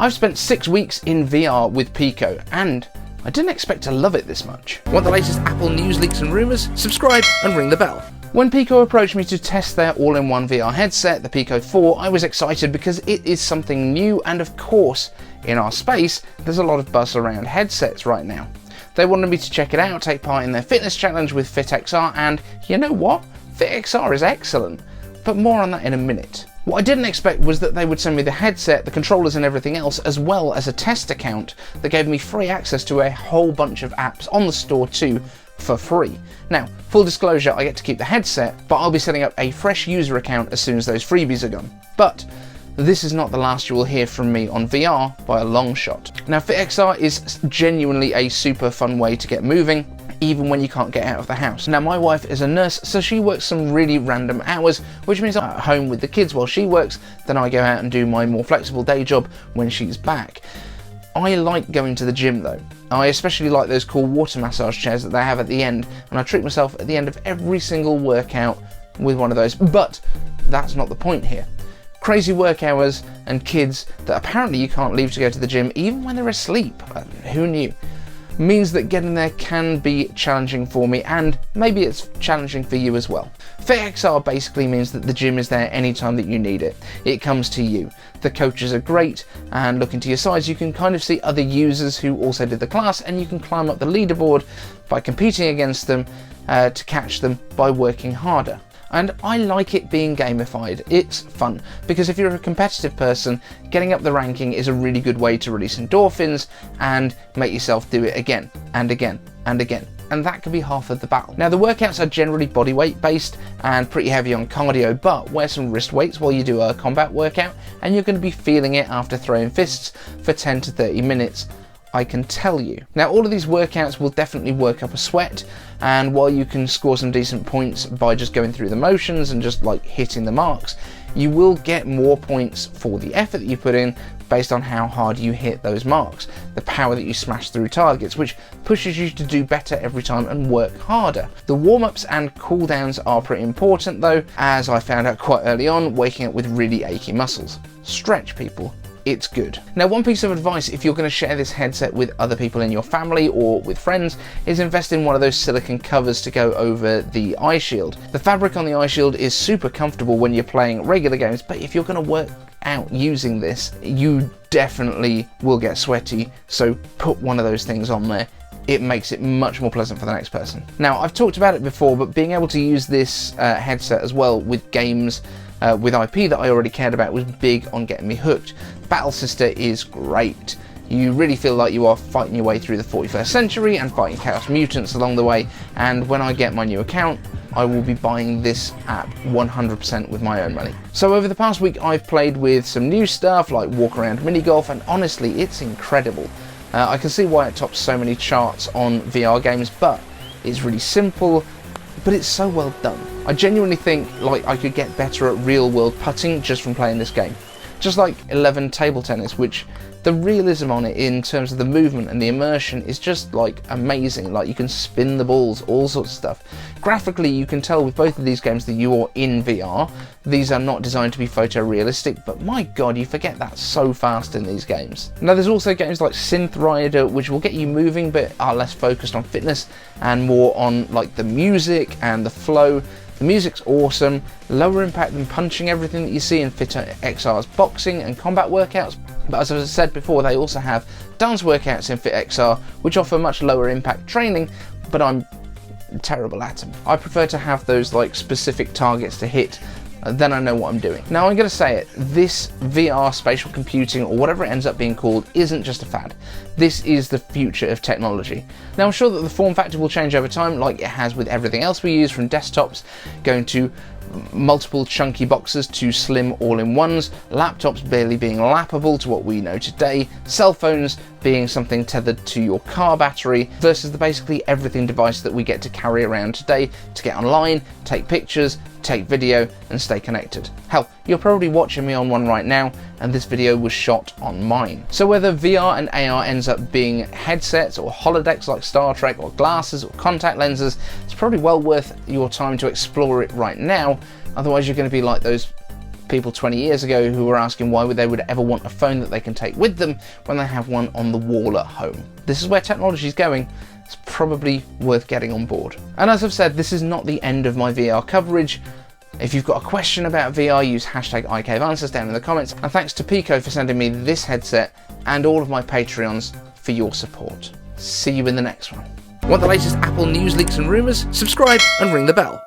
I've spent 6 weeks in VR with Pico, and I didn't expect to love it this much. Want the latest Apple news, leaks and rumours? Subscribe and ring the bell. When Pico approached me to test their all-in-one VR headset, the Pico IV, I was excited because it is something new, and of course, in our space, there's a lot of buzz around headsets right now. They wanted me to check it out, take part in their fitness challenge with FitXR, and you know what? FitXR is excellent, but more on that in a minute. What I didn't expect was that they would send me the headset, the controllers and everything else, as well as a test account that gave me free access to a whole bunch of apps on the store too, for free. Now, full disclosure, I get to keep the headset, but I'll be setting up a fresh user account as soon as those freebies are gone. But this is not the last you will hear from me on VR by a long shot. Now, FitXR is genuinely a super fun way to get moving, even when you can't get out of the house. Now, my wife is a nurse, so she works some really random hours, which means I'm at home with the kids while she works, then I go out and do my more flexible day job when she's back. I like going to the gym though. I especially like those cool water massage chairs that they have at the end, and I treat myself at the end of every single workout with one of those, but that's not the point here. Crazy work hours and kids that apparently you can't leave to go to the gym even when they're asleep, who knew, means that getting there can be challenging for me, and maybe it's challenging for you as well. FitXR basically means that the gym is there anytime that you need it. It comes to you. The coaches are great, and looking to your sides you can kind of see other users who also did the class, and you can climb up the leaderboard by competing against them to catch them by working harder. And I like it being gamified. It's fun, because if you're a competitive person, getting up the ranking is a really good way to release endorphins and make yourself do it again and again and again. And that can be half of the battle. Now, the workouts are generally bodyweight based and pretty heavy on cardio, but wear some wrist weights while you do a combat workout and you're going to be feeling it after throwing fists for 10 to 30 minutes. I can tell you. Now, all of these workouts will definitely work up a sweat, and while you can score some decent points by just going through the motions and just like hitting the marks, you will get more points for the effort that you put in based on how hard you hit those marks, the power that you smash through targets, which pushes you to do better every time and work harder. The warm-ups and cool-downs are pretty important though, as I found out quite early on, waking up with really achy muscles. Stretch, people. It's good. Now, one piece of advice if you're going to share this headset with other people in your family or with friends is invest in one of those silicone covers to go over the eye shield. The fabric on the eye shield is super comfortable when you're playing regular games, but if you're going to work out using this, you definitely will get sweaty, so put one of those things on there. It makes it much more pleasant for the next person. Now, I've talked about it before, but being able to use this headset as well with games with IP that I already cared about was big on getting me hooked. Battle Sister is great. You really feel like you are fighting your way through the 41st century and fighting chaos mutants along the way, and when I get my new account, I will be buying this app 100% with my own money. So over the past week I've played with some new stuff like walk around mini golf, and honestly it's incredible. I can see why it tops so many charts on VR games, but it's really simple, but it's so well done. I genuinely think like I could get better at real world putting just from playing this game. Just like 11 table tennis, which the realism on it in terms of the movement and the immersion is just like amazing. Like you can spin the balls, all sorts of stuff. Graphically, you can tell with both of these games that you are in VR. These are not designed to be photorealistic, but my god, you forget that so fast in these games. Now, there's also games like Synth Rider, which will get you moving but are less focused on fitness and more on like the music and the flow. The music's awesome, lower impact than punching everything that you see in FitXR's boxing and combat workouts, but as I said before, they also have dance workouts in FitXR which offer much lower impact training, but I'm terrible at them. I prefer to have those like specific targets to hit, then I know what I'm doing. Now, I'm going to say it, this VR spatial computing, or whatever it ends up being called, isn't just a fad. This is the future of technology. Now, I'm sure that the form factor will change over time, like it has with everything else we use, from desktops going to multiple chunky boxes to slim all-in-ones, laptops barely being lappable to what we know today, cell phones being something tethered to your car battery, versus the basically everything device that we get to carry around today to get online, take pictures, take video and stay connected. Hell, you're probably watching me on one right now, and this video was shot on mine. So whether VR and AR ends up being headsets or holodecks like Star Trek, or glasses or contact lenses, it's probably well worth your time to explore it right now, otherwise you're going to be like those people 20 years ago who were asking why they would ever want a phone that they can take with them when they have one on the wall at home. This is where technology is going. It's probably worth getting on board. And as I've said, this is not the end of my VR coverage. If you've got a question about VR, use hashtag #ICaveAnswers down in the comments. And thanks to Pico for sending me this headset and all of my Patreons for your support. See you in the next one. Want the latest Apple news, leaks and rumours? Subscribe and ring the bell.